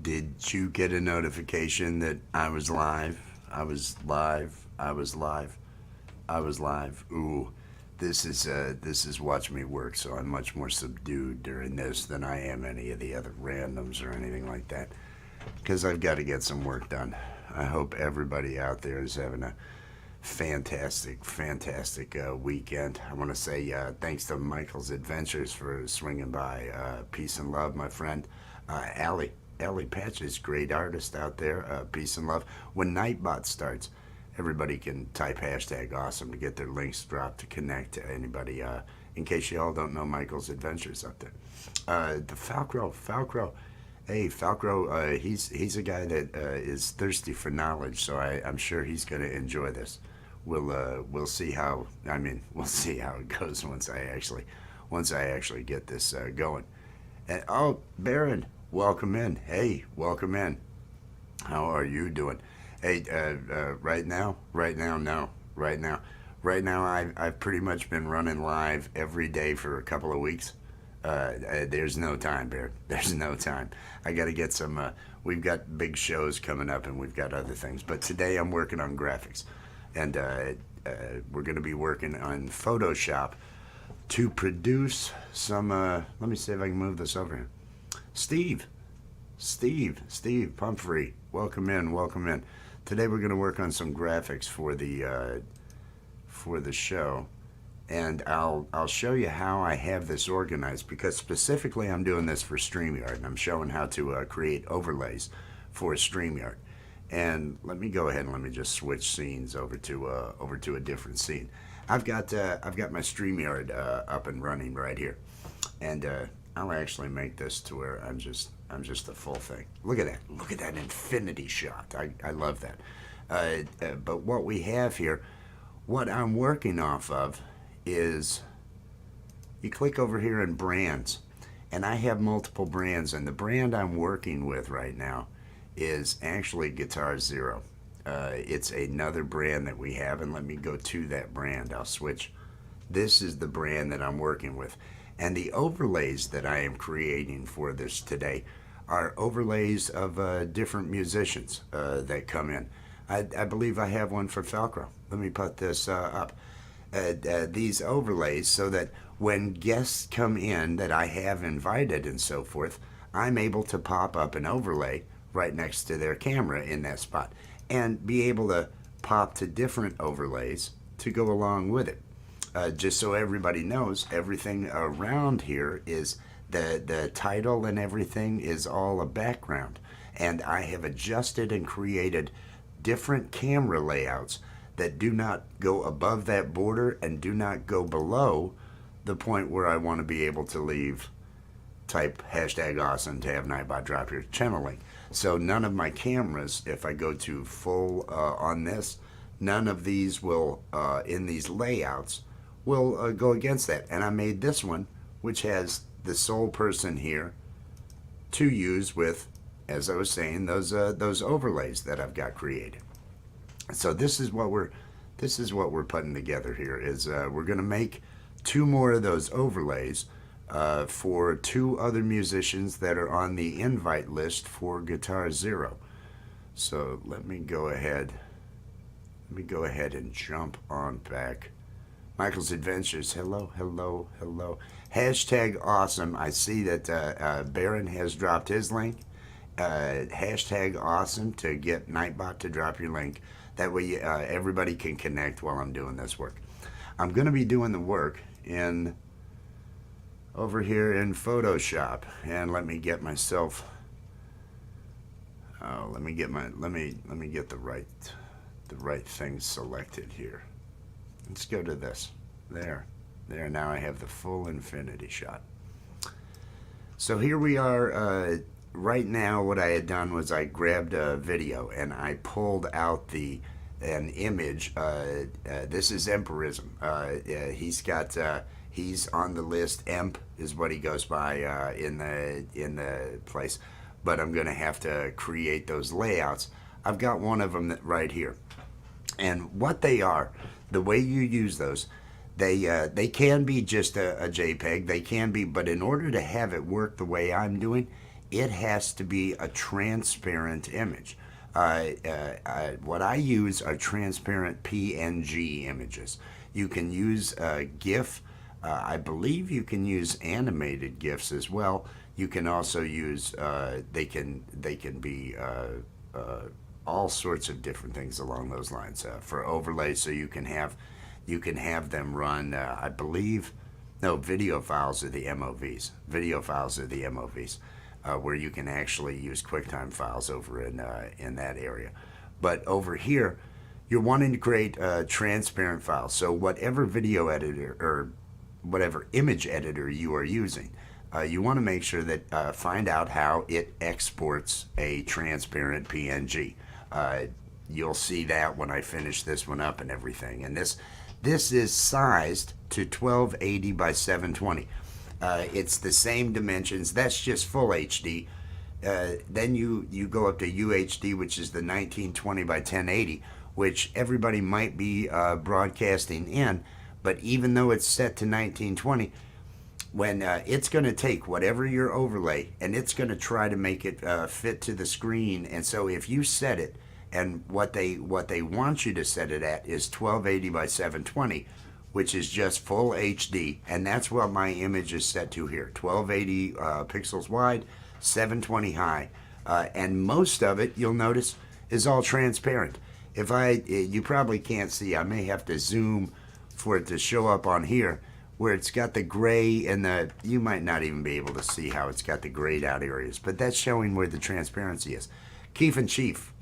Did you get a notification that I was live? I was live. I was live. I was live. Ooh, this is watch me work. So I'm much more subdued during this than I am any of the other randoms or anything like that, because I've got to get some work done. I hope everybody out there is having a fantastic, fantastic weekend. I want to say thanks to Michael's Adventures for swinging by. Peace and love, my friend. Allie Patches, great artist out there. Peace and love. When Nightbot starts, everybody can type hashtag awesome to get their links dropped to connect to anybody. In case you all don't know Michael's Adventures up there. The Falcro. Hey, Falcro, he's a guy that is thirsty for knowledge, so I'm sure he's going to enjoy this. We'll see how. We'll see how it goes once I actually get this going. And oh, Baron, welcome in. Hey, welcome in. How are you doing? Hey, right now, I've pretty much been running live every day for a couple of weeks. There's no time, Bear. There's no time. I got to get some. We've got big shows coming up, and we've got other things. But today I'm working on graphics, and we're going to be working on Photoshop to produce some. Let me see if I can move this over here. Steve, Pumphrey, welcome in. Today we're going to work on some graphics for the show. And I'll show you how I have this organized, because specifically I'm doing this for Streamyard, and I'm showing how to create overlays for Streamyard. And let me go ahead and let me just switch scenes over to a different scene. I've got my Streamyard up and running right here, and I'll actually make this to where I'm just the full thing. Look at that infinity shot. I love that. But what we have here, what I'm working off of, is you click over here in brands, and I have multiple brands, and the brand I'm working with right now is actually Guitar Zero. It's another brand that we have, and let me go to that brand. I'll switch. This is the brand that I'm working with, and the overlays that I am creating for this today are overlays of different musicians that come in. I believe I have one for Falcro. Let me put this up. These overlays, so that when guests come in that I have invited and so forth, I'm able to pop up an overlay right next to their camera in that spot, and be able to pop to different overlays to go along with it. Just so everybody knows, everything around here is the title, and everything is all a background, and I have adjusted and created different camera layouts that do not go above that border and do not go below the point where I want to be able to leave. Type hashtag awesome to have Nightbot drop your channel link. So none of my cameras, if I go to full on this, none of these will, in these layouts, will go against that. And I made this one, which has the sole person here to use with, as I was saying, those overlays that I've got created. So this is what we're putting together here. Is we're going to make 2 more of those overlays for 2 other musicians that are on the invite list for Guitar Zero. So let me go ahead and jump on back. Michael's Adventures. Hello. Hashtag awesome. I see that Baron has dropped his link. Hashtag awesome to get Nightbot to drop your link. That way everybody can connect while I'm doing this work. I'm going to be doing the work over here in Photoshop, and let me get myself. Let me get the right thing selected here. Let's go to this. There. Now I have the full infinity shot. So here we are. Right now, what I had done was I grabbed a video and I pulled out an image. This is Empirism. He's on the list. Emp is what he goes by in the place. But I'm going to have to create those layouts. I've got one of them right here, and what they are, the way you use those, they can be just a JPEG. They can be, but in order to have it work the way I'm doing, it has to be a transparent image. What I use are transparent PNG images. You can use GIF. I believe you can use animated GIFs as well. You can also use they can be all sorts of different things along those lines for overlay. So you can have them run. I believe no, video files are the MOVs. Video files are the MOVs, where you can actually use QuickTime files over in that area. But over here, you're wanting to create a transparent file. So whatever video editor or whatever image editor you are using, you want to make sure that find out how it exports a transparent PNG. You'll see that when I finish this one up and everything. And this is sized to 1280 by 720. It's the same dimensions. That's just full HD. Then you go up to UHD, which is the 1920 by 1080, which everybody might be broadcasting in. But even though it's set to 1920, when it's going to take whatever your overlay and it's going to try to make it fit to the screen. And so if you set it, and what they want you to set it at is 1280 by 720, which is just full HD, and that's what my image is set to here. 1280 pixels wide, 720 high, and most of it, you'll notice, is all transparent. You probably can't see. I may have to zoom for it to show up on here, where it's got the gray and you might not even be able to see how it's got the grayed out areas, but that's showing where the transparency is. Keith and Chief,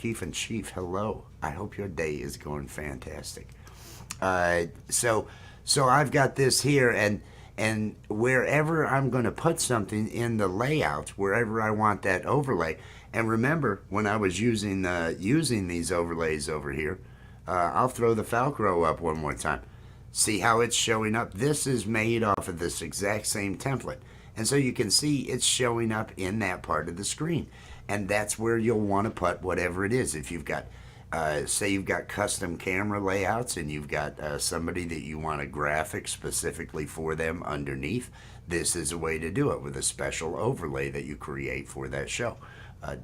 hello. I hope your day is going fantastic. So I've got this here, and wherever I'm going to put something in the layout, wherever I want that overlay. And remember, when I was using these overlays over here, I'll throw the Falcro up one more time. See how it's showing up? This is made off of this exact same template. And so you can see it's showing up in that part of the screen. And that's where you'll want to put whatever it is. If you've got, say you've got custom camera layouts and you've got somebody that you want a graphic specifically for them underneath, this is a way to do it with a special overlay that you create for that show.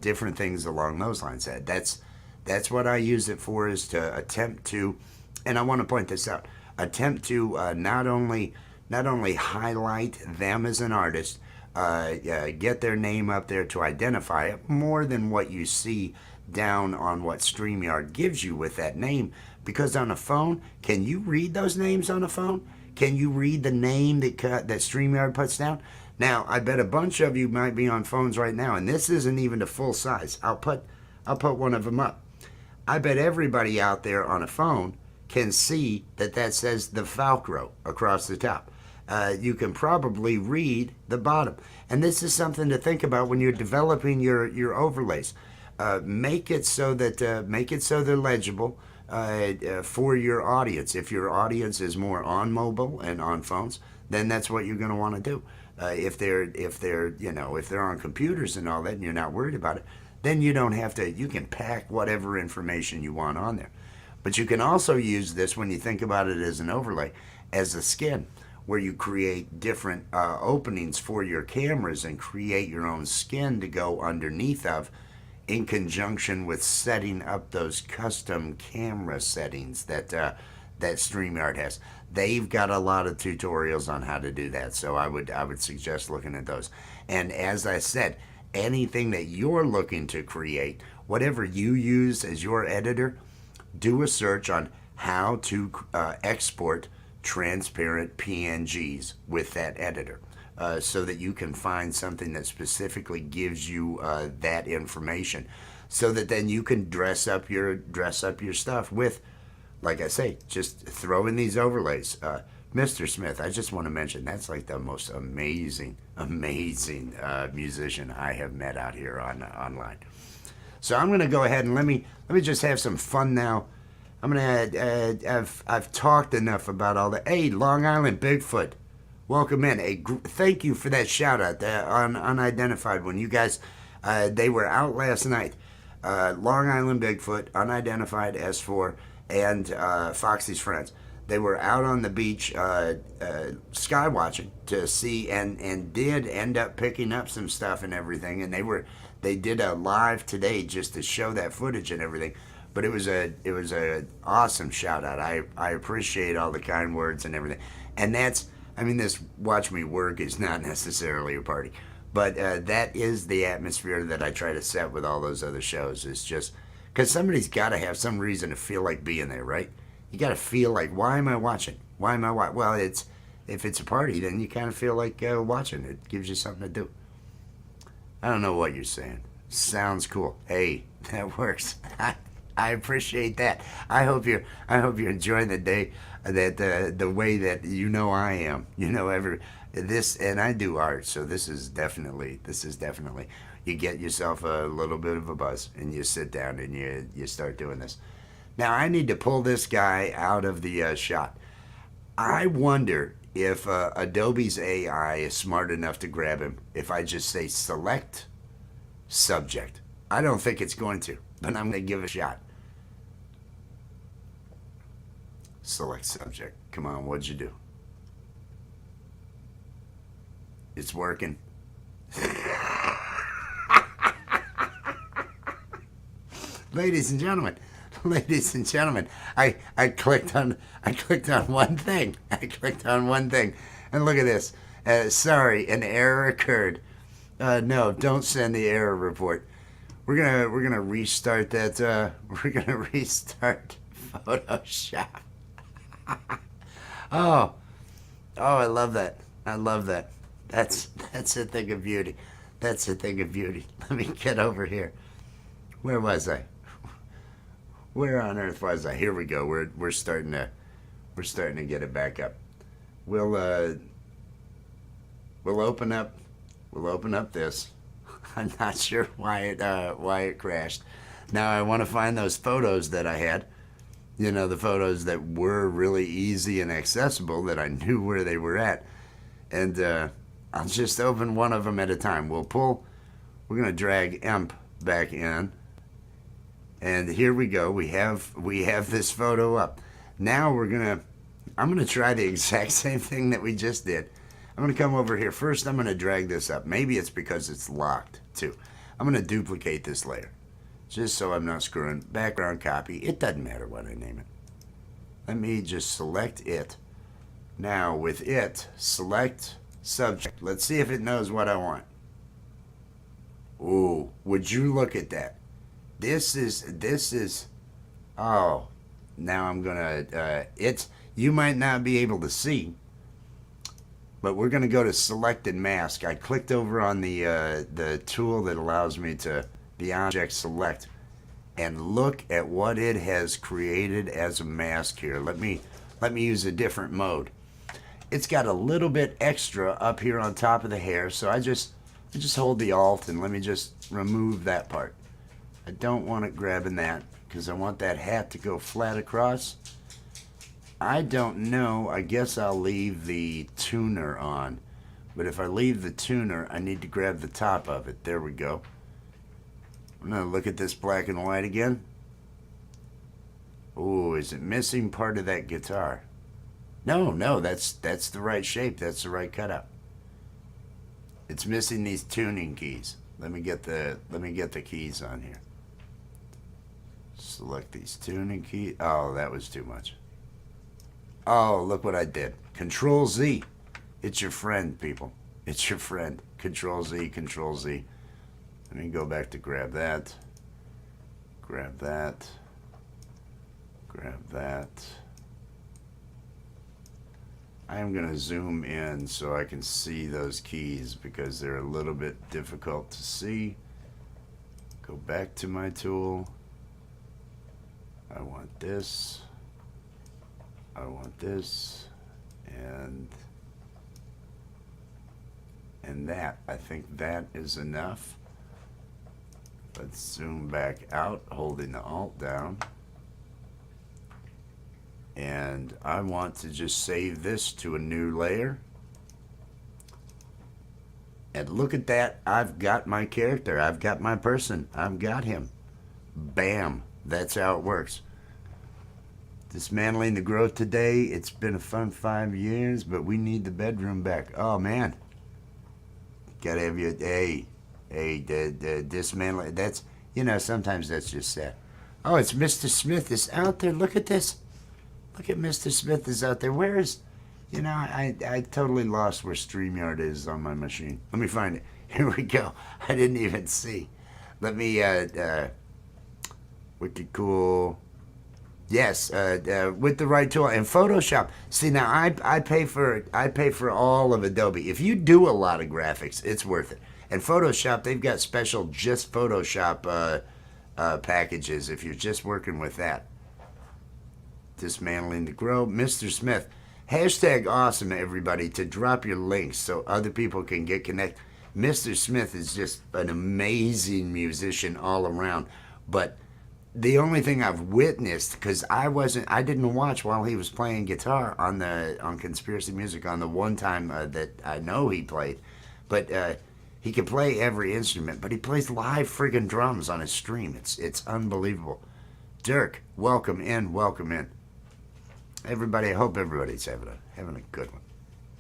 Different things along those lines. That's what I use it for, is to attempt to, and I want to point this out, attempt to not only highlight them as an artist, get their name up there to identify it more than what you see down on what Streamyard gives you with that name. Because on a phone, can you read those names on a phone? Can you read the name that Streamyard puts down? Now, I bet a bunch of you might be on phones right now, and this isn't even the full size. I'll put one of them up. I bet everybody out there on a phone can see that says the Falcro across the top. You can probably read the bottom. And this is something to think about when you're developing your overlays. Make it so they're legible for your audience. If your audience is more on mobile and on phones, then that's what you're going to want to do. If they're on computers and all that, and you're not worried about it, then you don't have to. You can pack whatever information you want on there. But you can also use this, when you think about it as an overlay, as a skin, where you create different openings for your cameras and create your own skin to go underneath of, in conjunction with setting up those custom camera settings that Streamyard has. They've got a lot of tutorials on how to do that, so I would suggest looking at those. And as I said, anything that you're looking to create, whatever you use as your editor, do a search on how to export transparent PNGs with that editor, so that you can find something that specifically gives you that information, so that then you can dress up your stuff with, like I say, just throw in these overlays. Mr. Smith, I just want to mention, that's like the most amazing musician I have met out here online. So I'm going to go ahead and let me just have some fun now. I've talked enough about all that. Hey, Long Island Bigfoot, welcome in. Hey, thank you for that shout out on Unidentified one. You guys, they were out last night. Long Island Bigfoot, Unidentified S4, and Foxy's Friends. They were out on the beach sky watching to see, and did end up picking up some stuff and everything. And they did a live today just to show that footage and everything. But it was a awesome shout out. I appreciate all the kind words and everything. And that's, I mean, this watch me work is not necessarily a party, but that is the atmosphere that I try to set with all those other shows. It's just because somebody's got to have some reason to feel like being there, right? You got to feel like, why am I watching? Why am I watching? Well, if it's a party, then you kind of feel like watching. It gives you something to do. I don't know what you're saying. Sounds cool. Hey, that works. I appreciate that. I hope you're enjoying the day, that the way that I am. This, and I do art, so this is definitely you get yourself a little bit of a buzz and you sit down and you start doing this. Now I need to pull this guy out of the shot. I wonder if Adobe's AI is smart enough to grab him if I just say select subject. I don't think it's going to, but I'm going to give it a shot. Select subject. Come on, what'd you do? It's working. Ladies and gentlemen, I clicked on one thing. And look at this. Sorry, an error occurred. No, don't send the error report. We're gonna restart that. We're gonna restart Photoshop. Oh, I love that. That's a thing of beauty. Let me get over here. Where was I? Where on earth was I? Here we go. We're starting to get it back up. We'll open up this. I'm not sure why it crashed. Now I want to find those photos that I had. The photos that were really easy and accessible, that I knew where they were at. And I'll just open one of them at a time. We're going to drag EMP back in. And here we go. We have this photo up. Now I'm going to try the exact same thing that we just did. I'm going to come over here. First, I'm going to drag this up. Maybe it's because it's locked, too. I'm going to duplicate this layer, just so I'm not screwing. Background copy. It doesn't matter what I name it. Let me just select it. Now, with it, select subject. Let's see if it knows what I want. Ooh, would you look at that? This is, oh, now I'm going to, you might not be able to see, but we're going to go to select and mask. I clicked over on the tool that allows me to, the object select, and look at what it has created as a mask here. Let me use a different mode. It's got a little bit extra up here on top of the hair, so I just hold the Alt and let me just remove that part. I don't want it grabbing that because I want that hat to go flat across. I don't know. I guess I'll leave the tuner on. But if I leave the tuner, I need to grab the top of it. There we go. I'm going to look at this black and white again. Oh, is it missing part of that guitar? No, that's the right shape. That's the right cutout. It's missing these tuning keys. Let me get the keys on here. Select these tuning keys. Oh, that was too much. Oh, look what I did. Control Z. It's your friend, people. It's your friend. Control Z, Control Z. Let me go back to grab that. Grab that. Grab that. I am going to zoom in so I can see those keys because they're a little bit difficult to see. Go back to my tool. I want this. I want this. And that. I think that is enough. Let's zoom back out, holding the Alt down. And I want to just save this to a new layer. And look at that. I've got my character. I've got my person. I've got him. Bam. That's how it works. Dismantling the growth today. It's been a fun 5 years, but we need the bedroom back. Oh man, gotta have your the dismantling. That's, you know, sometimes that's just sad. Oh, it's Mr. Smith is out there. Look at this. Look at Mr. Smith is out there. Where is, you know, I totally lost where Streamyard is on my machine. Let me find it. Here we go. I didn't even see. Let me wicked cool. Yes, with the right tool and Photoshop. See, now I pay for all of Adobe. If you do a lot of graphics, it's worth it. And Photoshop, they've got special just Photoshop packages if you're just working with that. Dismantling the grow, Mr. Smith. Hashtag awesome, everybody, to drop your links so other people can get connected. Mr. Smith is just an amazing musician all around, but the only thing I've witnessed, because I didn't watch while he was playing guitar on Conspiracy Music on the one time that I know he played, but he can play every instrument, but he plays live friggin' drums on his stream. It's unbelievable. Dirk, welcome in, welcome in. Everybody, I hope everybody's having a good one.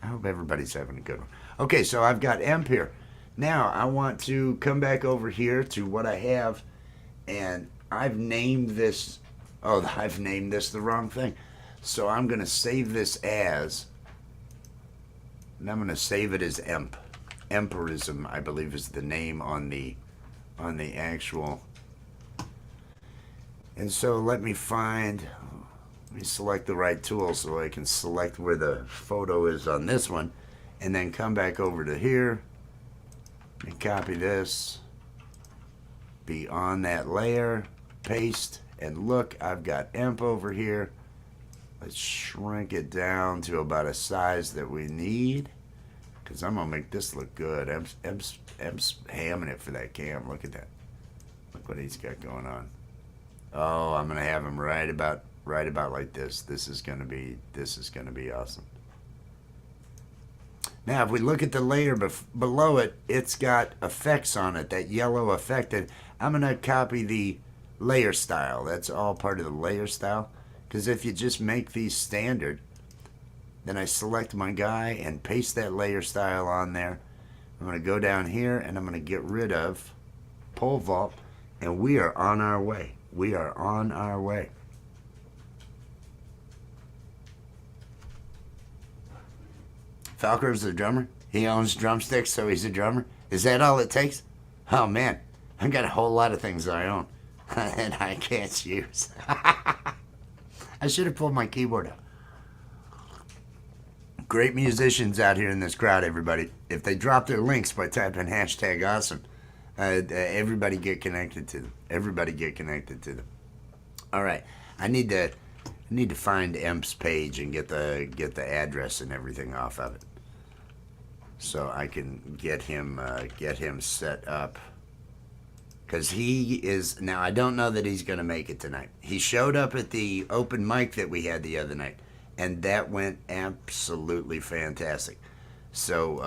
I hope everybody's having a good one. Okay, so I've got Emp here. Now I want to come back over here to what I have, and I've named this, I've named this the wrong thing. So I'm going to save this as, and I'm going to save it as Emp. Empirism, I believe, is the name on the actual. And so let me select the right tool so I can select where the photo is on this one, and then come back over to here and copy this, be on that layer, paste, and look, I've got Emp over here. Let's shrink it down to about a size that we need, because I'm gonna make this look good. Emp's hamming it for that cam. Look at that. Look what he's got going on. Oh, I'm gonna have him right about like this. This is gonna be awesome. Now, if we look at the layer below it, it's got effects on it, that yellow effect. And I'm going to copy the layer style. That's all part of the layer style. Because if you just make these standard, then I select my guy and paste that layer style on there. I'm going to go down here and I'm going to get rid of pole vault. And we are on our way. We are on our way. Falker's the drummer. He owns drumsticks, so he's a drummer. Is that all it takes? Oh man, I've got a whole lot of things I own and I can't use. I should have pulled my keyboard out. Great musicians out here in this crowd, everybody. If they drop their links by typing hashtag awesome, everybody get connected to them. Everybody get connected to them. All right, I need to find Emp's page and get the address and everything off of it, so I can get him set up. Because he is, now I don't know that he's going to make it tonight. He showed up at the open mic that we had the other night, and that went absolutely fantastic. So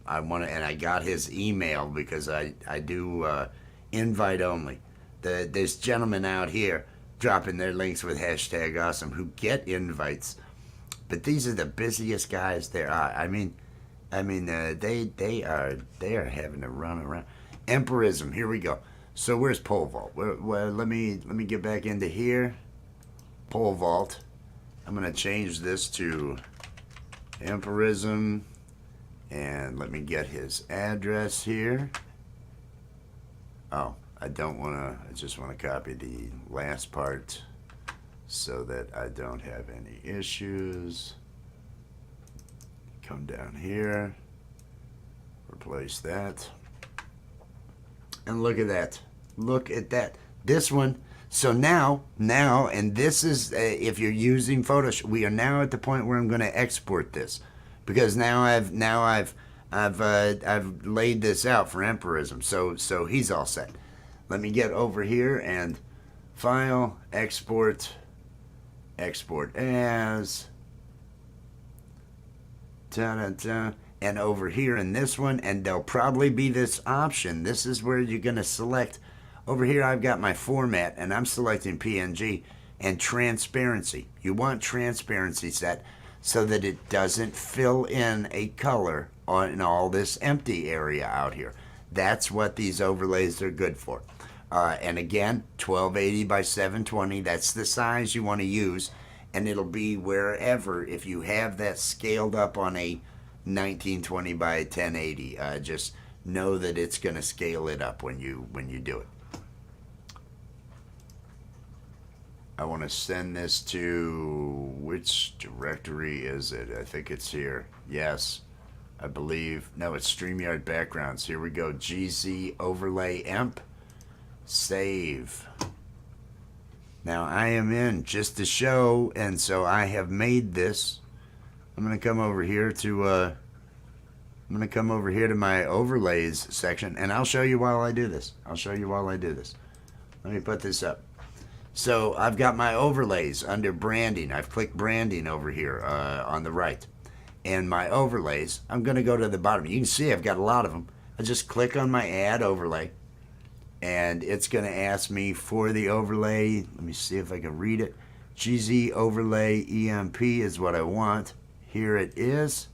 I want to, and I got his email because I do invite only. There's gentlemen out here dropping their links with hashtag awesome who get invites, but these are the busiest guys there are. I mean, they are having to run around. Empirism. Here we go. So where's pole vault? Well, let me get back into here. Pole vault. I'm gonna change this to Empirism, and let me get his address here. Oh, I don't want to. I just want to copy the last part so that I don't have any issues. Come down here, replace that. And look at that. Look at that. This one. So now, and this is, if you're using Photoshop, we are now at the point where I'm going to export this, because now I've laid this out for Empirism. So he's all set. Let me get over here and file, export as, and over here in this one, and there'll probably be this option. This is where you're going to select. Over here I've got my format, and I'm selecting PNG, and transparency. You want transparency set so that it doesn't fill in a color on all this empty area out here. That's what these overlays are good for. And again, 1280 by 720, that's the size you want to use, and it'll be wherever. If you have that scaled up on a 1920 by 1080, just know that it's going to scale it up when you do it. I want to send this to, which directory is it? I think it's here. Yes, I believe. No, it's Streamyard backgrounds. Here we go. GZ overlay emp. Save. Now I am in just to show, and so I have made this. I'm going to come over here to my overlays section, and I'll show you while I do this. Let me put this up. So I've got my overlays under branding. I've clicked branding over here on the right. And my overlays, I'm going to go to the bottom. You can see I've got a lot of them. I just click on my add overlay, and it's going to ask me for the overlay. Let me see if I can read it. GZ overlay EMP is what I want. Here it is.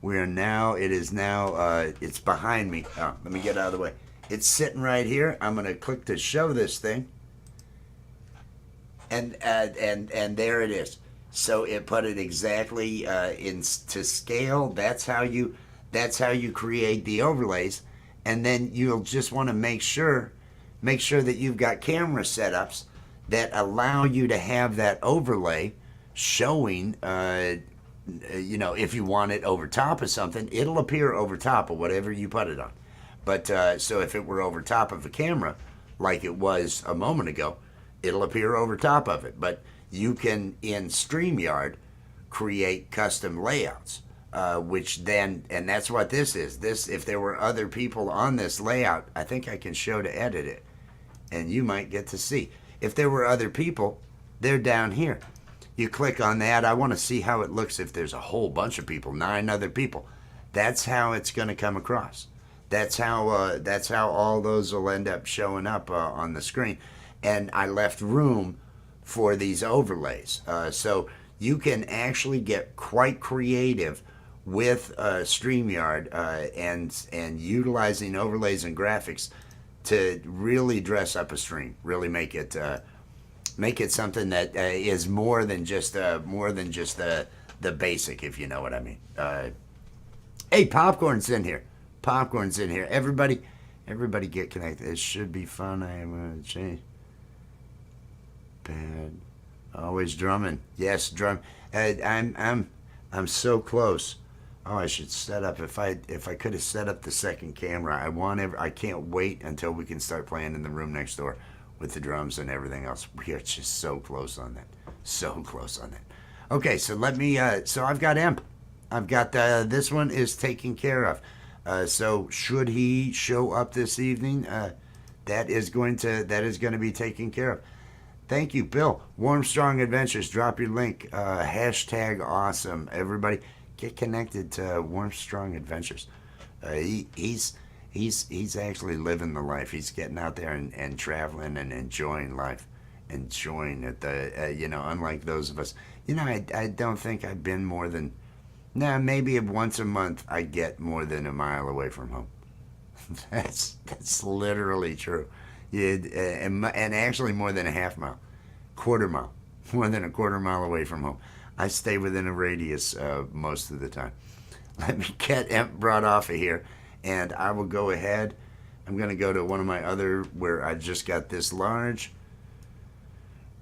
It's behind me. Oh, let me get out of the way. It's sitting right here. I'm going to click to show this thing, and there it is. So it put it exactly to scale. That's how you create the overlays, and then you'll just want to make sure that you've got camera setups that allow you to have that overlay showing. If you want it over top of something, it'll appear over top of whatever you put it on. But so if it were over top of a camera, like it was a moment ago, it'll appear over top of it. But you can, in StreamYard, create custom layouts, which then, and that's what this is. This, if there were other people on this layout, I think I can show to edit it, and you might get to see. If there were other people, they're down here. You click on that. I want to see how it looks if there's a whole bunch of people, 9 other people. That's how it's going to come across. That's how all those will end up showing up on the screen. And I left room for these overlays. So you can actually get quite creative with StreamYard and utilizing overlays and graphics to really dress up a stream, really make it something that is more than just the basic, if you know what I mean. Hey, popcorn's in here. Everybody get connected. It should be fun. I am going to change. Bad. Always drumming. Yes, drum. I'm so close. Oh, I should set up. If I could have set up the second camera, I can't wait until we can start playing in the room next door with the drums and everything else. We are just so close on that. Okay, so let me. So I've got Emp. I've got this one is taken care of. So should he show up this evening, that is going to be taken care of. Thank you, Bill. Warm Strong Adventures. Drop your link. Hashtag awesome. Everybody, get connected to Warm Strong Adventures. He's actually living the life. He's getting out there and traveling and enjoying life, enjoying it. Unlike those of us. I don't think I've been more than. Nah, maybe once a month I get more than a mile away from home. That's literally true. And actually more than a half mile, quarter mile, more than a quarter mile away from home. I stay within a radius most of the time. Let me get Emp brought off of here, and I will go ahead. I'm going to go to one of my other where I just got this large.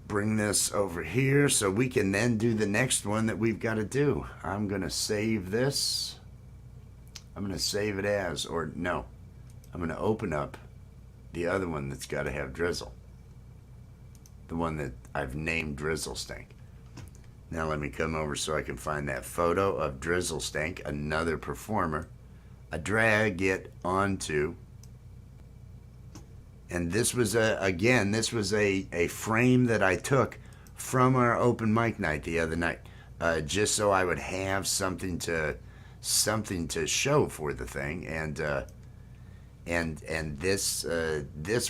Bring this over here so we can then do the next one that we've got to do. I'm going to save this. I'm going to save it as, or no, I'm going to open up the other one that's got to have drizzle. The one that I've named Drizzle Stank. Now let me come over so I can find that photo of Drizzle Stank, another performer. I drag it onto. And this was a frame that I took from our open mic night the other night, just so I would have something to show for the thing. And and this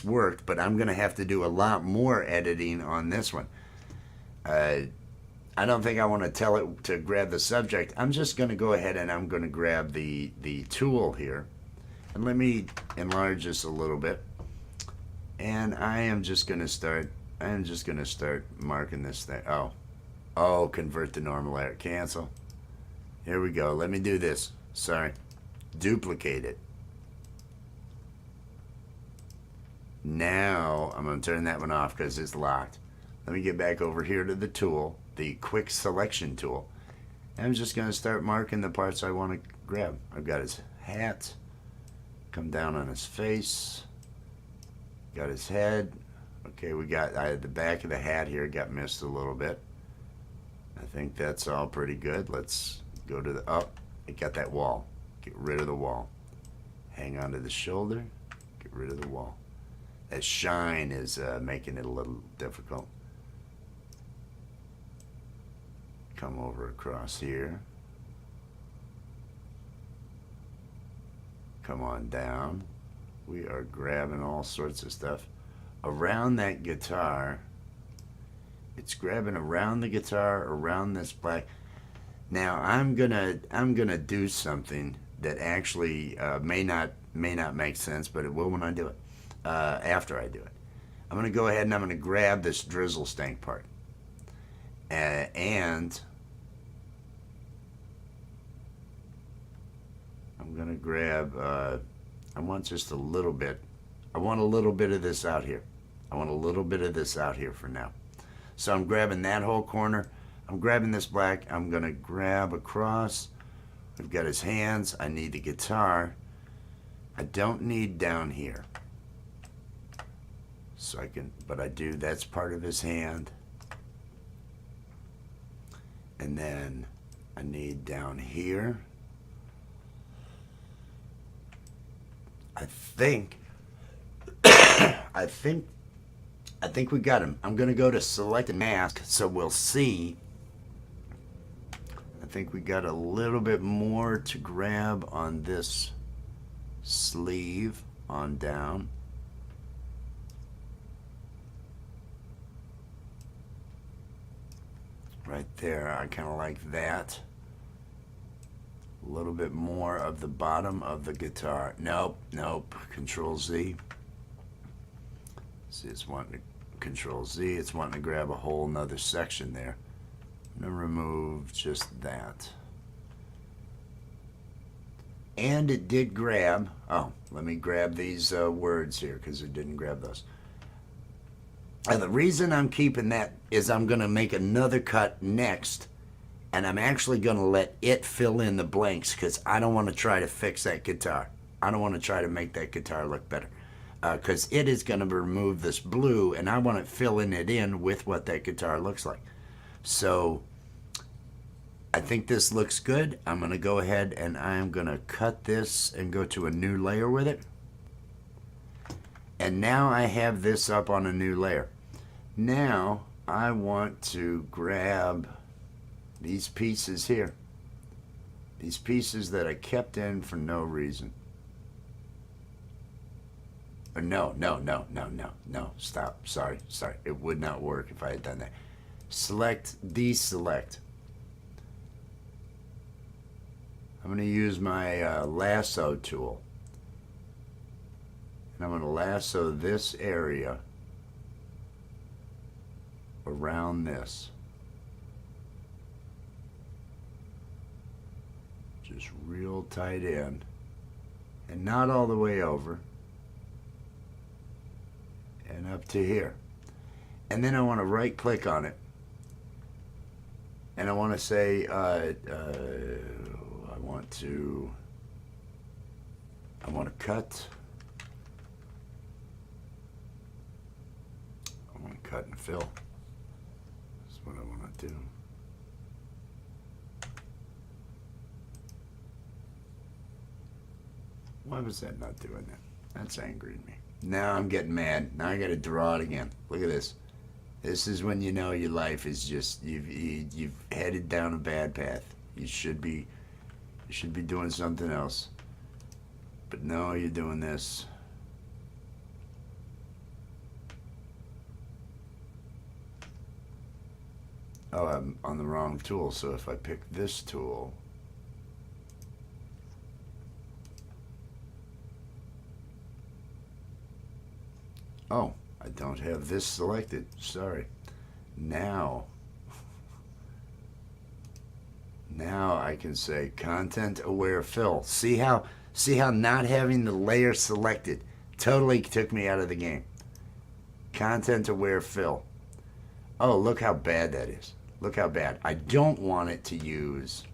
worked, but I'm gonna have to do a lot more editing on this one. I don't think I want to tell it to grab the subject. I'm just gonna go ahead and I'm gonna grab the tool here, and let me enlarge this a little bit. And I am just gonna start marking this thing. Oh, convert to normal layer, cancel. Here we go. Let me do this. Sorry, duplicate it. Now I'm going to turn that one off because it's locked. Let me get back over here to the tool, the quick selection tool. And I'm just going to start marking the parts I want to grab. I've got his hat, come down on his face, got his head. Okay, I had the back of the hat here, got missed a little bit. I think that's all pretty good. Let's go to the up. It got that wall. Get rid of the wall. Hang on to the shoulder. Get rid of the wall. That shine is making it a little difficult. Come over across here. Come on down. We are grabbing all sorts of stuff around that guitar. It's grabbing around the guitar, around this black. Now I'm gonna do something that actually may not make sense, but it will when I do it. After I do it, I'm gonna go ahead and I'm gonna grab this drizzle stank part, and I'm gonna grab. I want just a little bit. I want a little bit of this out here. I want a little bit of this out here for now. So I'm grabbing that whole corner. I'm grabbing this black. I'm gonna grab across. We've got his hands. I need the guitar. I don't need down here. So I can, but I do. That's part of his hand. And then I need down here. I think we got him. I'm gonna go to select and mask so we'll see. I think we got a little bit more to grab on this sleeve on down. Right there, I kind of like that. A little bit more of the bottom of the guitar. Nope. Control Z. See, it's wanting to Control Z. It's wanting to grab a whole nother section there. I'm gonna remove just that. And it did grab. Oh, let me grab these words here because it didn't grab those. And the reason I'm keeping that is I'm going to make another cut next, and I'm actually going to let it fill in the blanks because I don't want to try to fix that guitar. I don't want to try to make that guitar look better because it is going to remove this blue, and I want it filling it in with what that guitar looks like. So I think this looks good. I'm going to go ahead and I'm going to cut this and go to a new layer with it. And now I have this up on a new layer. Now I want to grab these pieces here. These pieces that I kept in for no reason. Or no. Stop. Sorry. It would not work if I had done that. Select, deselect. I'm going to use my lasso tool. I'm going to lasso this area around this. Just real tight in. And not all the way over. And up to here. And then I want to right click on it. And I want to say, I want to cut. Cut and fill. That's what I want to do. Why was that not doing that? That's angering me. Now I'm getting mad. Now I got to draw it again. Look at this. This is when you know your life is just you've headed down a bad path. You should be doing something else. But no, you're doing this. Oh, I'm on the wrong tool. So if I pick this tool, oh, I don't have this selected. Sorry. Now I can say content aware fill. See how not having the layer selected totally took me out of the game. Content aware fill. Oh, look how bad that is. Look how bad. I don't want it to use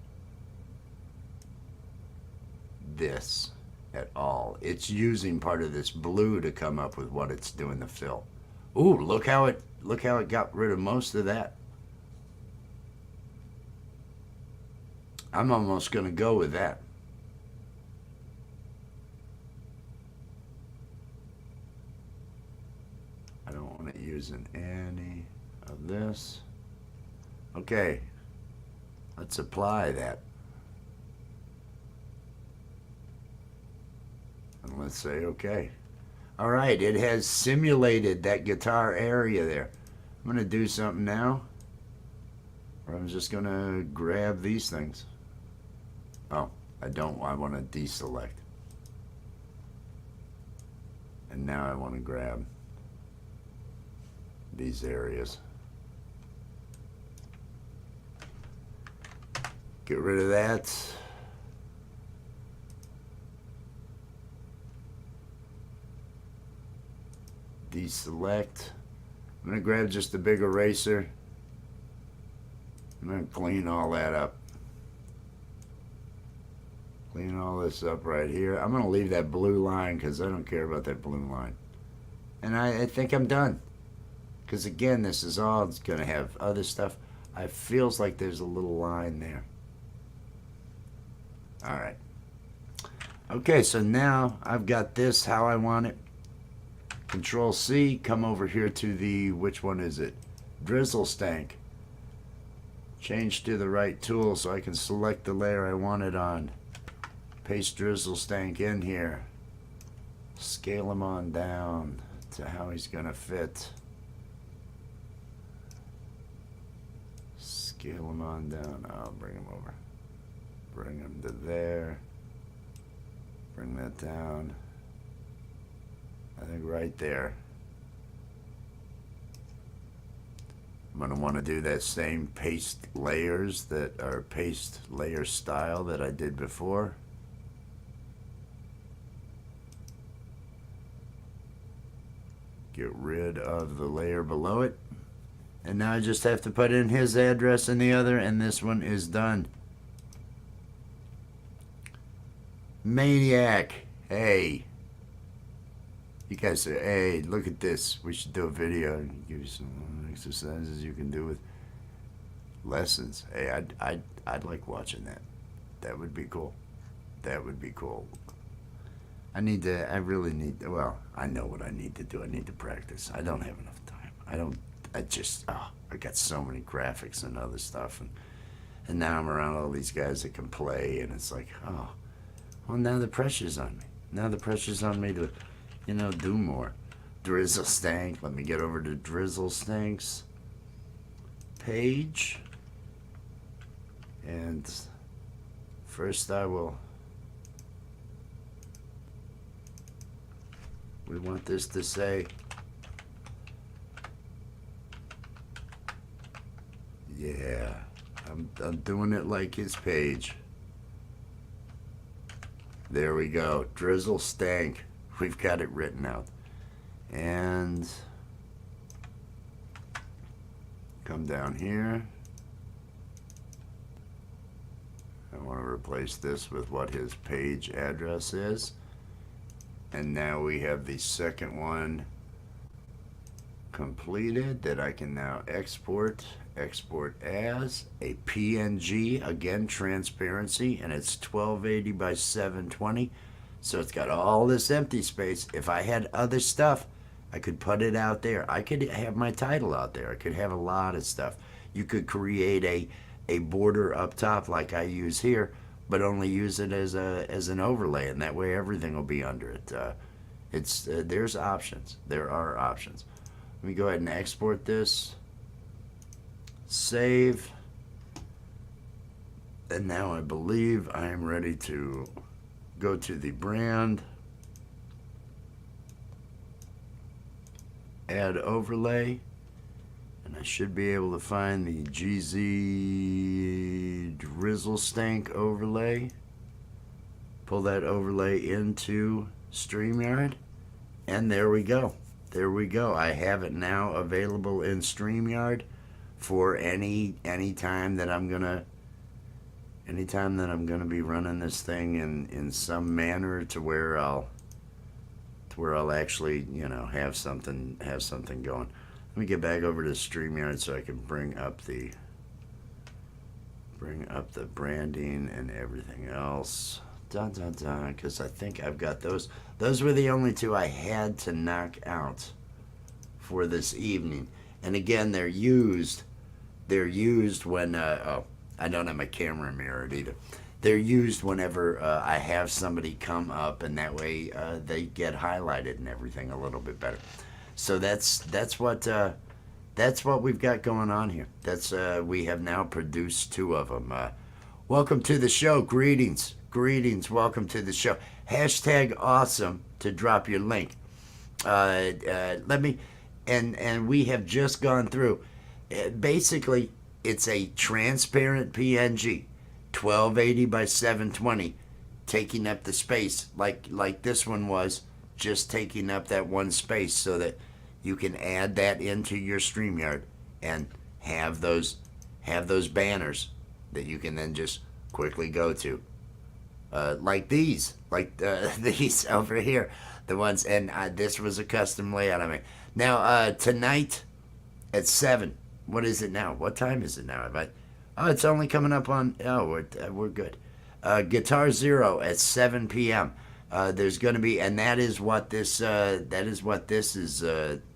this at all. It's using part of this blue to come up with what it's doing to fill. Ooh, look how it got rid of most of that. I'm almost going to go with that. I don't want it using any of this. Okay, let's apply that. And let's say okay. All right, it has simulated that guitar area there. I'm going to do something now where I'm just going to grab these things. Oh, I want to deselect. And now I want to grab these areas. Get rid of that. Deselect. I'm going to grab just a big eraser. I'm going to clean all that up. Clean all this up right here. I'm going to leave that blue line because I don't care about that blue line. And I think I'm done. Because again, this is all going to have other stuff. It feels like there's a little line there. All right. Okay, so now I've got this how I want it. Control C, come over here to the, which one is it? Drizzle Stank. Change to the right tool so I can select the layer I want it on. Paste Drizzle Stank in here. Scale him on down to how he's going to fit. Scale him on down. I'll bring him over. Bring him to there. Bring that down. I think right there. I'm going to want to do that same paste layers that are paste layer style that I did before. Get rid of the layer below it. And now I just have to put in his address in the other, and this one is done. Maniac. Hey. You guys say, hey, look at this. We should do a video and give you some exercises you can do with lessons. Hey, I'd like watching that. That would be cool. That would be cool. I really need to, well, I know what I need to do. I need to practice. I don't have enough time. I got so many graphics and other stuff. And now I'm around all these guys that can play, and it's like, oh, well, now the pressure's on me. Now the pressure's on me to, do more. Drizzle Stank. Let me get over to Drizzle Stank's page. And first we want this to say, yeah, I'm doing it like his page. There we go. Drizzle Stank. We've got it written out. And come down here. I want to replace this with what his page address is. And now we have the second one completed that I can now export as a PNG, again transparency, and it's 1280 by 720, so it's got all this empty space. If I had other stuff, I could put it out there. I could have my title out there. I could have a lot of stuff. You could create a border up top like I use here, but only use it as an overlay, and that way everything will be under it. There's options. There are options. Let me go ahead and export this. Save. And now I believe I am ready to go to the brand, add overlay, and I should be able to find the GZ Drizzle Stank overlay. Pull that overlay into Streamyard, and there we go. There we go. I have it now available in Streamyard for any time that I'm gonna be running this thing in some manner to where I'll actually, you know, have something going. Let me get back over to Streamyard so I can bring up the branding and everything else. Because I think I've got those. Those were the only two I had to knock out for this evening. And again, they're used when oh, I don't have my camera mirrored either. They're used whenever I have somebody come up, and that way they get highlighted and everything a little bit better. So that's what we've got going on here. We have now produced 2 of them. Welcome to the show. Greetings. Welcome to the show. Hashtag awesome to drop your link. Let me, and we have just gone through. Basically, it's a transparent PNG, 1280 by 720, taking up the space like this one was, just taking up that one space so that you can add that into your StreamYard and have those banners that you can then just quickly go to. Like these over here, the ones, and this was a custom layout I made. Now, tonight at 7, what is it now? What time is it now? It's only coming up on, we're good. Guitar Zero at 7 p.m. There's going to be, and that is what this is,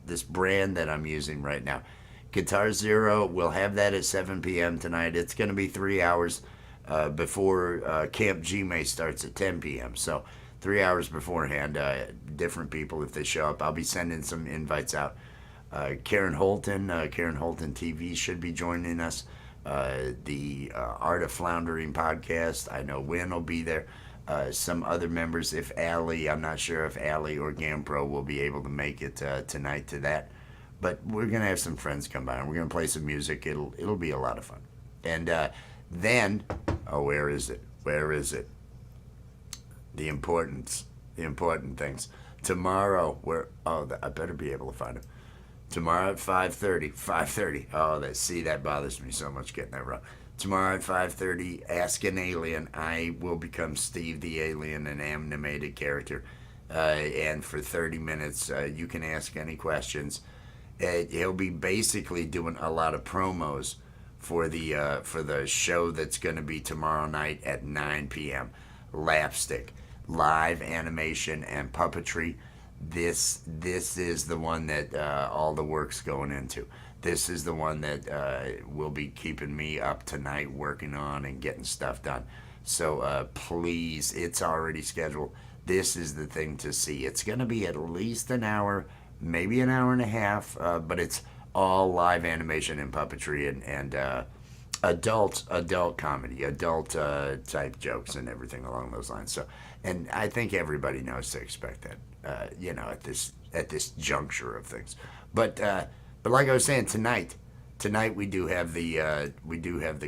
this brand that I'm using right now. Guitar Zero, we'll have that at 7 p.m. tonight. It's going to be 3 hours before Camp G-May starts at 10 p.m. So 3 hours beforehand, different people, if they show up, I'll be sending some invites out. Karen Holton TV should be joining us. The Art of Floundering podcast, I know Wynn will be there. Some other members, if Allie, I'm not sure if Allie or Gampro will be able to make it tonight to that. But we're going to have some friends come by, and we're going to play some music. It'll be a lot of fun. And then, where is it? The important things. Tomorrow, I better be able to find them. Tomorrow at 5:30. Oh, that bothers me so much getting that wrong. Tomorrow at 5:30, Ask an Alien. I will become Steve the Alien, an animated character. And for 30 minutes, you can ask any questions. He'll be basically doing a lot of promos for the show that's going to be tomorrow night at 9 p.m. Lapstick, live animation and puppetry. This is the one that all the work's going into. This is the one that will be keeping me up tonight working on and getting stuff done. So please, it's already scheduled. This is the thing to see. It's going to be at least an hour, maybe an hour and a half, but it's all live animation and puppetry and adult comedy, adult type jokes and everything along those lines. So, and I think everybody knows to expect that. At this juncture of things, but like I was saying, tonight we do have the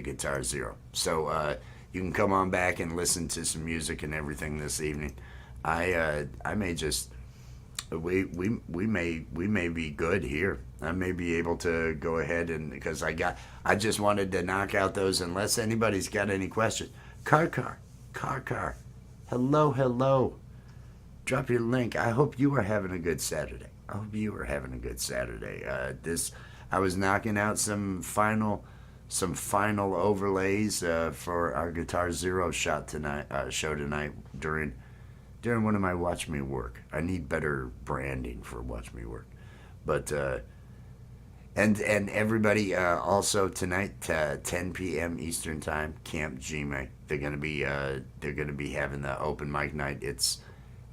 Guitar Zero, so you can come on back and listen to some music and everything this evening. I may just we may be good here. I may be able to go ahead and because I just wanted to knock out those unless anybody's got any questions. Car, hello. Drop your link. I hope you are having a good Saturday. I was knocking out some final overlays for our Guitar Zero show tonight during one of my Watch Me Work. I need better branding for Watch Me Work, but And everybody also tonight, 10 p.m. Eastern Time, Camp Gmail. They're gonna be having the open mic night. It's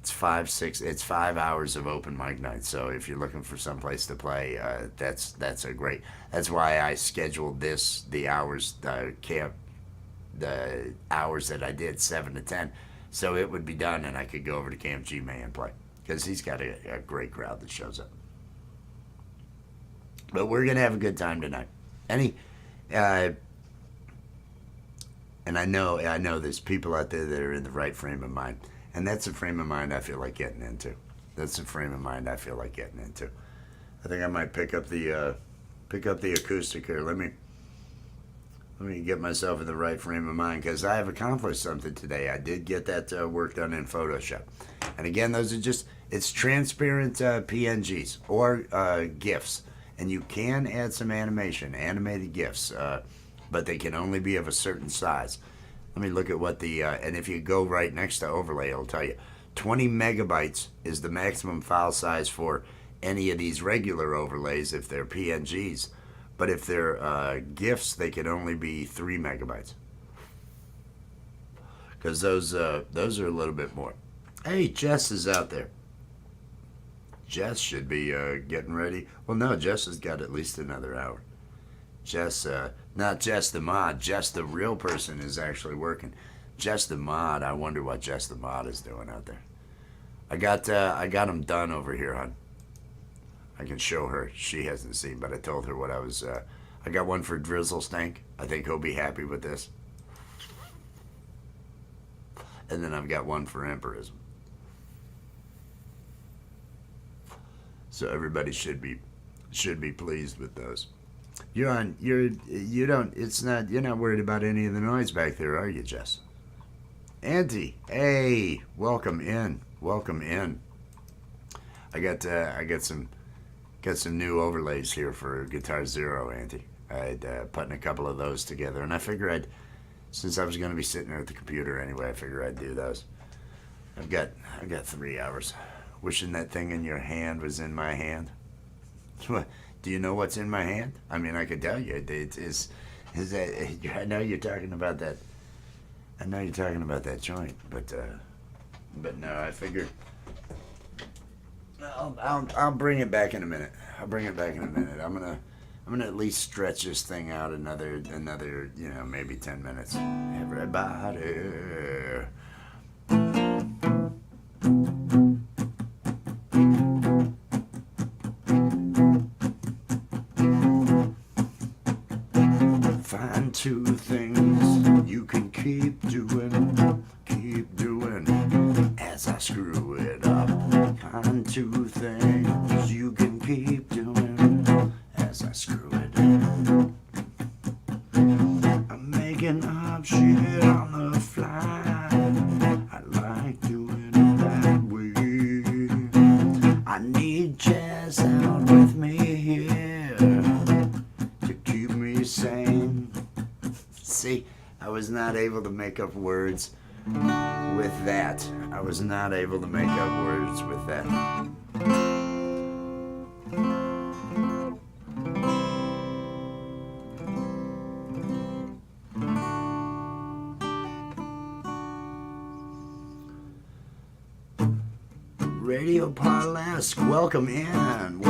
5 hours of open mic night. So if you're looking for someplace to play, that's a great. That's why I scheduled the hours the hours that I did 7 to 10, so it would be done and I could go over to Camp Gmail and play because he's got a great crowd that shows up. But we're gonna have a good time tonight. Any, uh, and I know there's people out there that are in the right frame of mind, and that's a frame of mind I feel like getting into. That's a frame of mind I feel like getting into. I think I might pick up the acoustic here. Let me get myself in the right frame of mind because I have accomplished something today. I did get that work done in Photoshop, and again, those are it's transparent PNGs or GIFs, and you can add some animated GIFs, but they can only be of a certain size. Let me look at what and if you go right next to overlay, it'll tell you 20 megabytes is the maximum file size for any of these regular overlays if they're PNGs. But if they're GIFs, they can only be 3 megabytes. Because those are a little bit more. Hey, Jess is out there. Jess should be getting ready. Well, no, Jess has got at least another hour. Jess, not Jess the mod, Jess the real person is actually working. Jess the mod, I wonder what Jess the mod is doing out there. I got him done over here, hon. I can show her. She hasn't seen, but I told her what I was. I got one for Drizzle Stank. I think he'll be happy with this. And then I've got one for Emperism. So everybody should be pleased with those. You're not worried about any of the noise back there, are you, Jess? Auntie, hey, welcome in. I got some new overlays here for Guitar Zero, Auntie. I'd putting a couple of those together, and I figure since I was going to be sitting there at the computer anyway, I figure I'd do those. I've got 3 hours. Wishing that thing in your hand was in my hand. Do you know what's in my hand? I mean, I could tell you. Is that? I know you're talking about that. I know you're talking about that joint, but no, I figured. I'll bring it back in a minute. I'm gonna at least stretch this thing out another maybe 10 minutes. Everybody. Find 2 things you can keep doing as I screw it up. Find 2 things you can keep doing as I screw it up. I'm making up shit on the fly. I like doing it that way. I need Jazz out with me here to keep me sane. See, I was not able to make up words with that. Radio Parlesque, welcome in.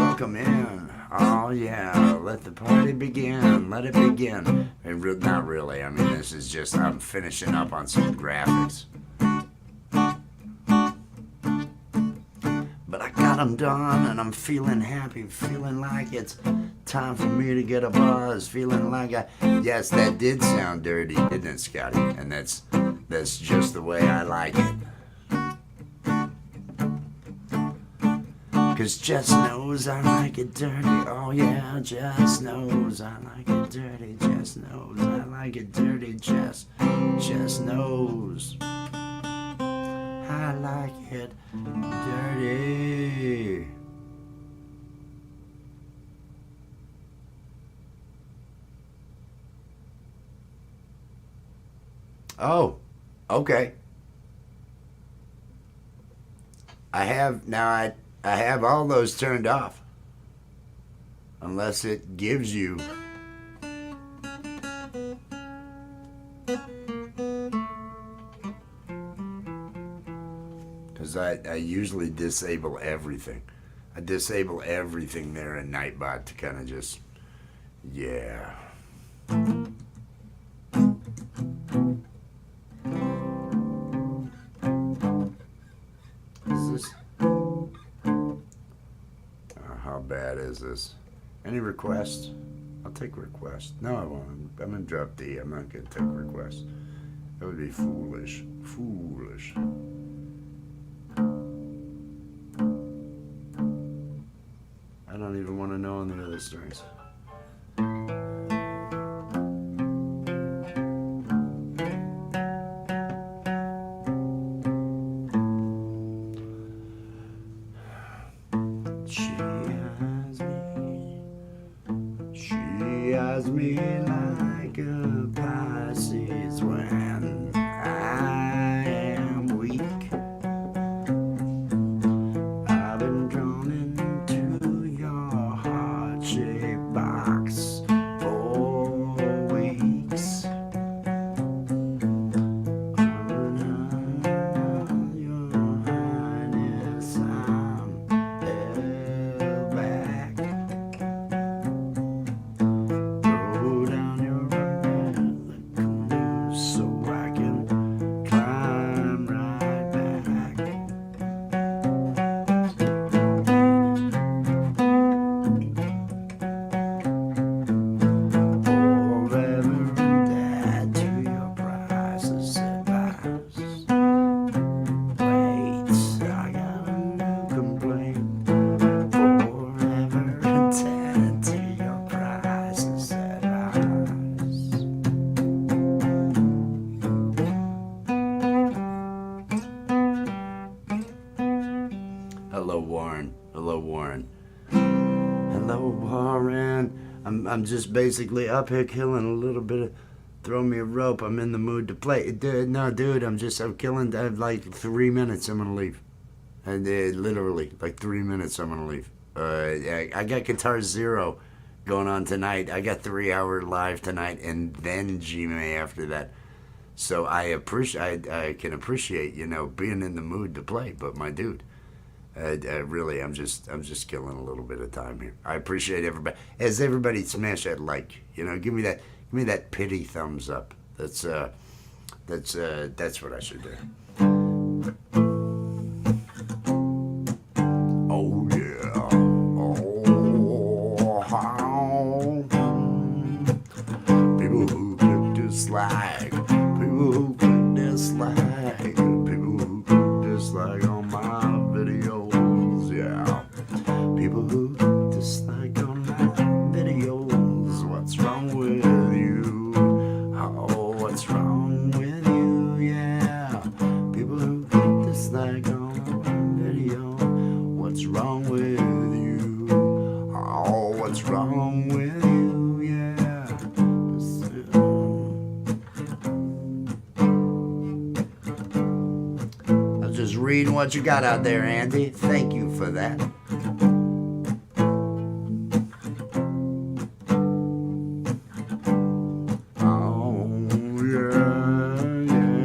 Oh yeah, let the party begin, let it begin. Not really, I mean this is just, I'm finishing up on some graphics. But I got them done and I'm feeling happy, feeling like it's time for me to get a buzz, feeling like yes, that did sound dirty, didn't it, Scotty? And that's just the way I like it. 'Cause Jess knows I like it dirty. Oh yeah, Jess knows I like it dirty. Jess knows I like it dirty. Jess knows I like it dirty. Oh, okay. I have all those turned off. unless it gives you because I usually disable everything. I disable everything there in Nightbot to kind of just, yeah. Is this? How bad is this? Any requests? I'll take requests. No, I won't. I'm gonna drop D. I'm not gonna take requests. That would be foolish. Foolish. I don't even want to know on the other strings. She has me like a Pisces when I am weak. I've been drawn into your heart-shaped box for weeks. Your Highness, I'm held back. Throw down your umbrella canoe so I can climb right back. Forever dead to your priceless advice. Wait, I got a new complaint. Forever dead to your priceless advice. Hello, Warren. Hello, Warren. Hello, Warren. I'm just basically up here killing a little bit of. Throw me a rope. I'm in the mood to play. Dude, I'm killing. I have like 3 minutes. I'm gonna leave. And literally like 3 minutes. I'm gonna leave. I got Guitar Zero going on tonight. I got 3-hour live tonight, and then GMA after that. So I can appreciate being in the mood to play. But my dude. Really, I'm just killing a little bit of time here. I appreciate everybody. As everybody smash that like, give me that pity thumbs up. That's what I should do. Oh yeah. Oh, how. People who click dislike. People who click dislike. People who click dislike on my videos, yeah. People who dislike on my videos. What's wrong with you? Oh, what's wrong with you? Yeah. People who dislike on my video. What's wrong with you? Oh, what's wrong with you? Yeah. Just reading what you got out there, Andy. Thank you for that. Oh, yeah, yeah.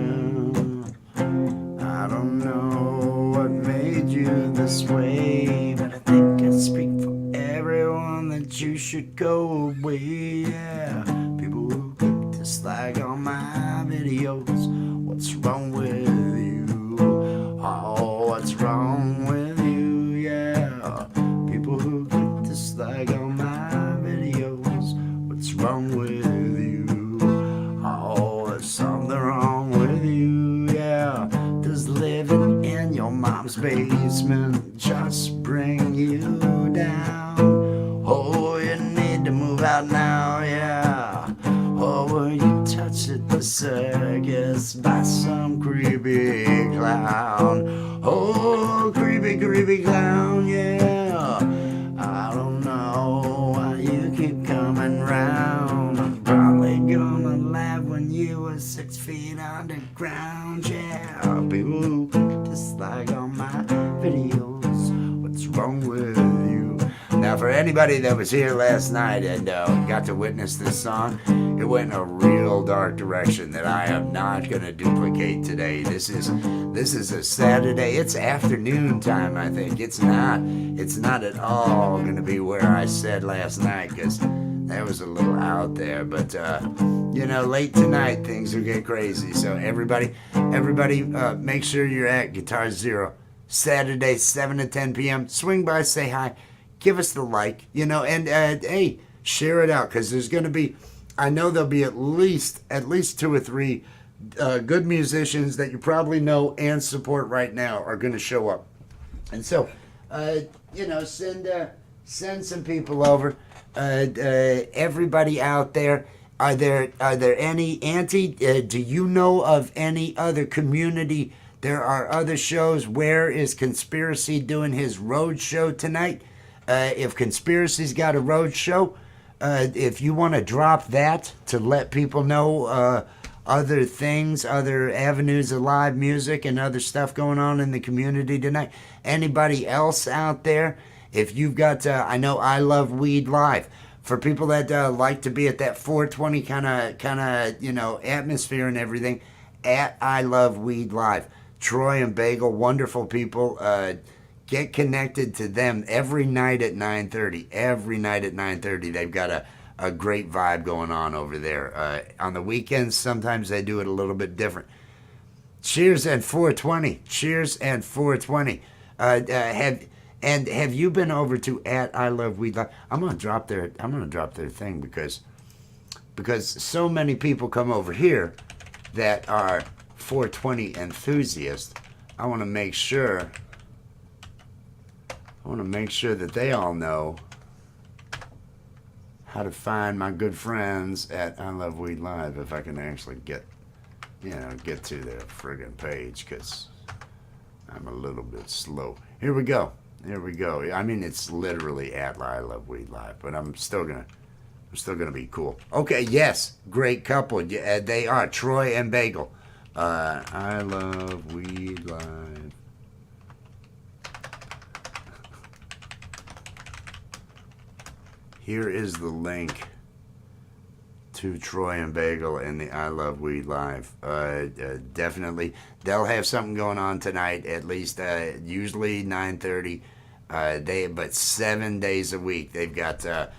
I don't know what made you this way, but I think I speak for everyone that you should go away, yeah. People who click dislike on my videos. What's wrong with you? Oh, what's wrong with you? Yeah. People who click dislike on my videos. What's wrong with you? Oh, there's something wrong with you. Yeah. Does living in your mom's basement just bring you down? Oh, you need to move out now. Yeah. Oh, were you touched at the circus by some creepy clown? Oh, creepy, creepy clown, yeah. I don't know why you keep coming round. I'm probably gonna laugh when you were 6 feet underground, yeah. People who dislike on my videos. What's wrong with you? Now for anybody that was here last night and got to witness this song, it went in a real dark direction that I am not going to duplicate today. This is a Saturday. It's afternoon time, I think. It's not at all going to be where I said last night, because that was a little out there. But late tonight things will get crazy. So everybody, make sure you're at Guitar Zero Saturday, 7 to 10 p.m. Swing by, say hi, give us the like, and hey, share it out, because there's going to be, I know there'll be at least 2 or 3 good musicians that you probably know and support right now are going to show up. And so, send some people over. Everybody out there, are there any, Auntie, do you know of any other community? There are other shows. Where is Conspiracy doing his road show tonight? If Conspiracy's got a road show, if you want to drop that to let people know other things, other avenues of live music and other stuff going on in the community tonight. Anybody else out there? If you've got, I know I Love Weed Live. For people that like to be at that 420 kind of atmosphere and everything, at I Love Weed Live. Troy and Bagel, wonderful people. Get connected to them every night at 9:30. Every night at 9:30, they've got a great vibe going on over there. On the weekends, sometimes they do it a little bit different. Cheers and 420. Cheers and 420. Have you been over to at I Love Weed Live? I'm gonna drop their thing because so many people come over here that are 420 enthusiasts. I want to make sure that they all know how to find my good friends at I Love Weed Live, if I can actually get to their friggin' page, because I'm a little bit slow. Here we go. I mean, it's literally at I Love Weed Live, but I'm still gonna be cool. Okay, yes, great couple. They are Troy and Bagel. I Love Weed Live. Here is the link to Troy and Bagel and the I Love Weed Live. Definitely, they'll have something going on tonight. At least, usually 9:30. But 7 days a week they've got a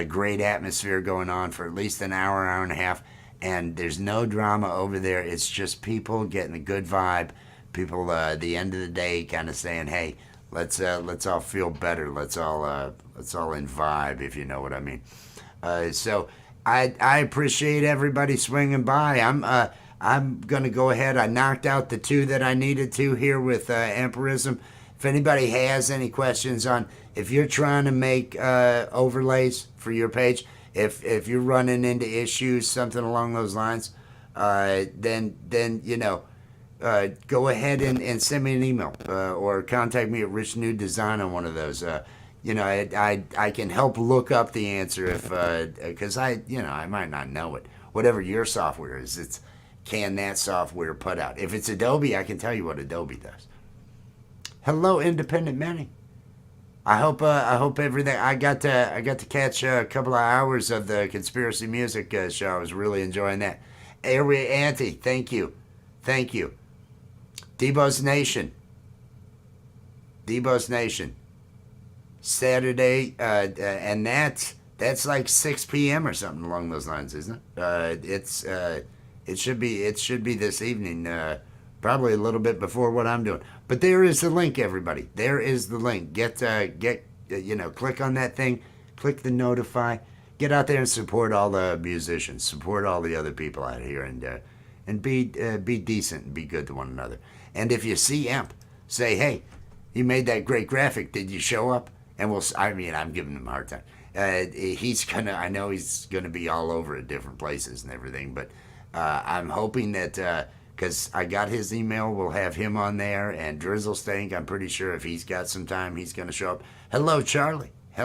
great atmosphere going on for at least an hour and a half. And there's no drama over there. It's just people getting a good vibe. People, at the end of the day, kind of saying, "Hey, let's all feel better. Let's all in vibe," if you know what I mean. So I appreciate everybody swinging by. I'm gonna go ahead. I knocked out the 2 that I needed to here with Empirism. If anybody has any questions on if you're trying to make overlays for your page. If you're running into issues, something along those lines, then go ahead and send me an email or contact me at Rich New Design on one of those. I can help look up the answer because I might not know it. Whatever your software is, can that software put out? If it's Adobe, I can tell you what Adobe does. Hello, Independent Manny. I hope everything. I got to catch a couple of hours of the Conspiracy Music show. I was really enjoying that. Auntie, thank you. Debo's Nation. Saturday, and that's like 6 p.m. or something along those lines, isn't it? It should be this evening. Probably a little bit before what I'm doing. But there is the link, everybody. There is the link. Click on that thing. Click the notify. Get out there and support all the musicians. Support all the other people out here, and be decent and be good to one another. And if you see Emp, say, "Hey, you made that great graphic. Did you show up?" And I'm giving him a hard time. I know he's gonna be all over at different places and everything, but I'm hoping that. Because I got his email, we'll have him on there, and Drizzle Stank, I'm pretty sure if he's got some time, he's going to show up. Hello, Charlie. I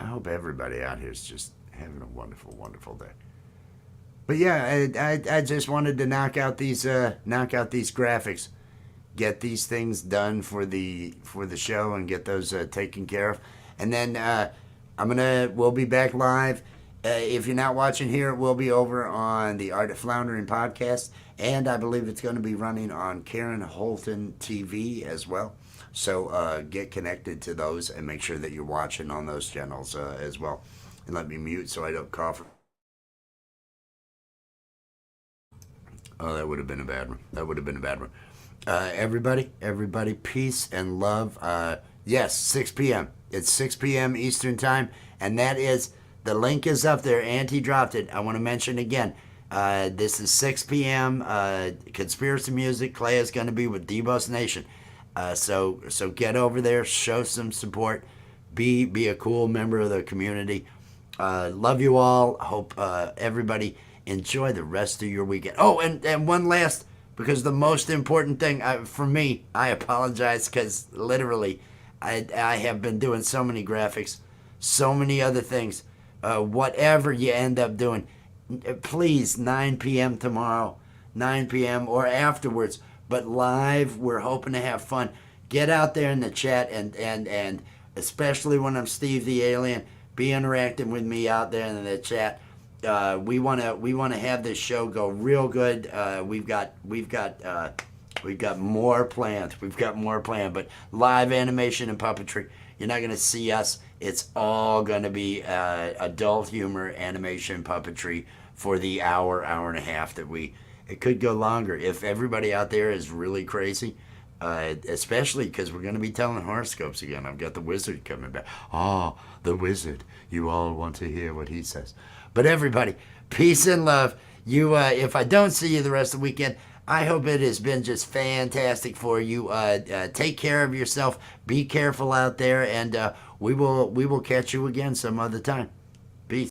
hope everybody out here is just having a wonderful, wonderful day. But yeah, I just wanted to knock out these graphics, get these things done for the show and get those taken care of. And then we'll be back live. If you're not watching here, it will be over on the Art of Floundering podcast, and I believe it's going to be running on Karen Holton TV as well. So get connected to those and make sure that you're watching on those channels as well. And let me mute so I don't cough. Oh, that would have been a bad one. Everybody, peace and love. Yes, 6 p.m. It's 6 p.m. Eastern Time, and that is, the link is up there. Auntie dropped it. I want to mention again, this is 6 p.m. Conspiracy Music. Clay is going to be with Debos Nation. So get over there, show some support, be a cool member of the community. Love you all. Hope everybody enjoy the rest of your weekend. Oh, and one last, because the most important thing for me, I apologize, because literally I have been doing so many graphics, so many other things. Whatever you end up doing, please, 9 p.m. tomorrow, 9 p.m. or afterwards, but live, we're hoping to have fun. Get out there in the chat, and especially when I'm Steve the Alien, be interacting with me out there in the chat. We want to have this show go real good. We've got more planned. But live animation and puppetry, you're not going to see us. It's all going to be adult humor, animation, puppetry for the hour and a half that it could go longer if everybody out there is really crazy, especially because we're going to be telling horoscopes again. I've got the wizard coming back. Oh, the wizard. You all want to hear what he says. But everybody, peace and love. If I don't see you the rest of the weekend, I hope it has been just fantastic for you. Take care of yourself. Be careful out there, and we will catch you again some other time.